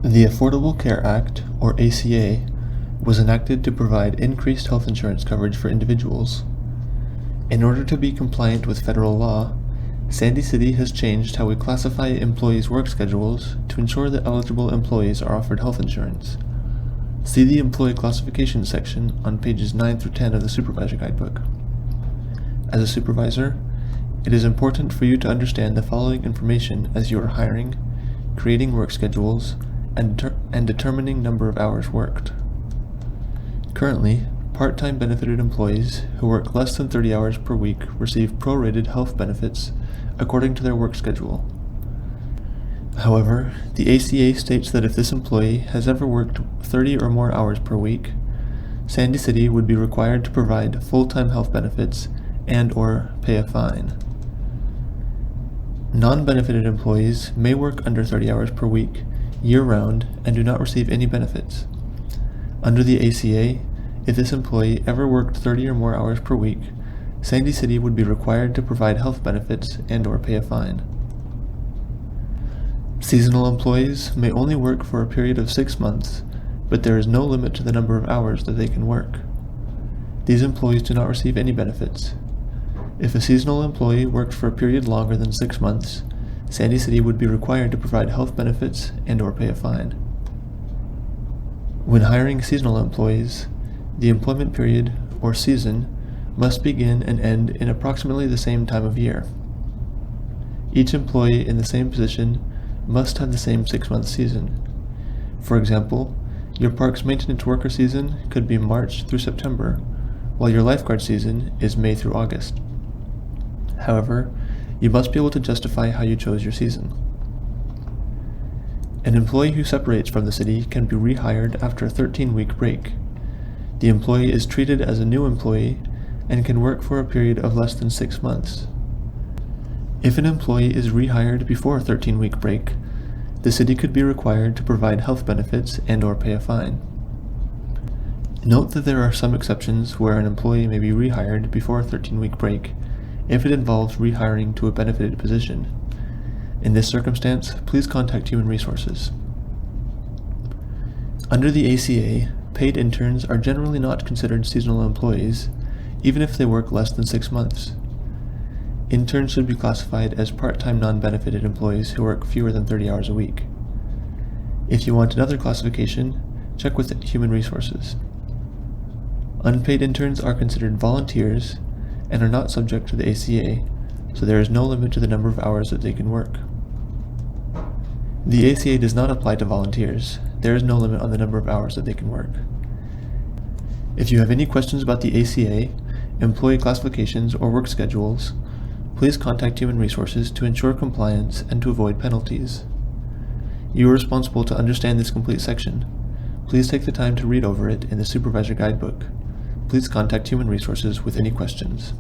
The Affordable Care Act, or ACA, was enacted to provide increased health insurance coverage for individuals. In order to be compliant with federal law, Sandy City has changed how we classify employees' work schedules to ensure that eligible employees are offered health insurance. See the Employee Classification section on pages 9 through 10 of the Supervisor Guidebook. As a supervisor, it is important for you to understand the following information as you are hiring, creating work schedules, and determining number of hours worked. Currently, part-time benefited employees who work less than 30 hours per week receive prorated health benefits according to their work schedule. However, the ACA states that if this employee has ever worked 30 or more hours per week, Sandy City would be required to provide full-time health benefits and/or pay a fine. Non-benefited employees may work under 30 hours per week, year-round, and do not receive any benefits. Under the ACA, if this employee ever worked 30 or more hours per week, Sandy City would be required to provide health benefits and/or pay a fine. Seasonal employees may only work for a period of 6 months, but there is no limit to the number of hours that they can work. These employees do not receive any benefits. If a seasonal employee worked for a period longer than 6 months, Sandy City would be required to provide health benefits and/or pay a fine. When hiring seasonal employees, the employment period, or season, must begin and end in approximately the same time of year. Each employee in the same position must have the same 6-month season. For example, your parks maintenance worker season could be March through September, while your lifeguard season is May through August. However, you must be able to justify how you chose your season. An employee who separates from the city can be rehired after a 13-week break. The employee is treated as a new employee and can work for a period of less than 6 months. If an employee is rehired before a 13-week break, the city could be required to provide health benefits and/or pay a fine. Note that there are some exceptions where an employee may be rehired before a 13-week break if it involves rehiring to a benefited position. In this circumstance, please contact Human Resources. Under the ACA, paid interns are generally not considered seasonal employees, even if they work less than 6 months. Interns should be classified as part-time non-benefited employees who work fewer than 30 hours a week. If you want another classification, check with Human Resources. Unpaid interns are considered volunteers and are not subject to the ACA, so there is no limit to the number of hours that they can work. The ACA does not apply to volunteers. There is no limit on the number of hours that they can work. If you have any questions about the ACA, employee classifications, or work schedules, please contact Human Resources to ensure compliance and to avoid penalties. You are responsible to understand this complete section. Please take the time to read over it in the Supervisor Guidebook. Please contact Human Resources with any questions.